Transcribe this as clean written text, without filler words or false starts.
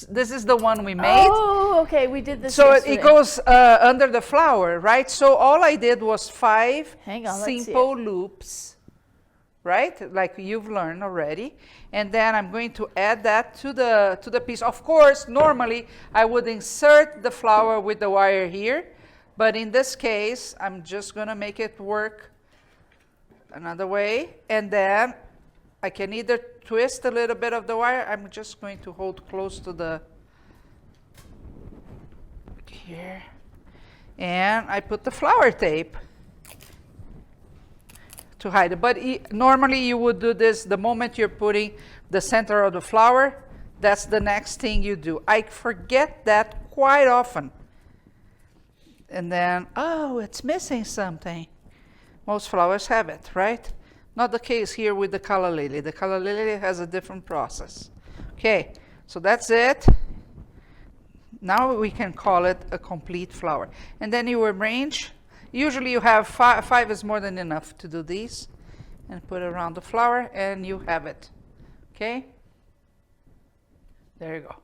This is the one we made. Oh, okay, we did this So yesterday. it goes under the flower, right? So all I did was 5 Hang on, let's see simple loops, right? Like you've learned already. And then I'm going to add that to the piece. Of course, normally I would insert the flower with the wire here, but in this case, I'm just going to make it work another way. And then I can either twist a little bit of the wire. I'm just going to hold close to the here. And I put the flower tape to hide it. But normally you would do this the moment you're putting the center of the flower. That's the next thing you do. I forget that quite often. And then, oh, it's missing something. Most flowers have it, right? Not the case here with the calla lily. The calla lily has a different process. Okay, so that's it. Now we can call it a complete flower. And then you arrange. Usually you have 5 is more than enough to do these. And put it around the flower and you have it. Okay? There you go.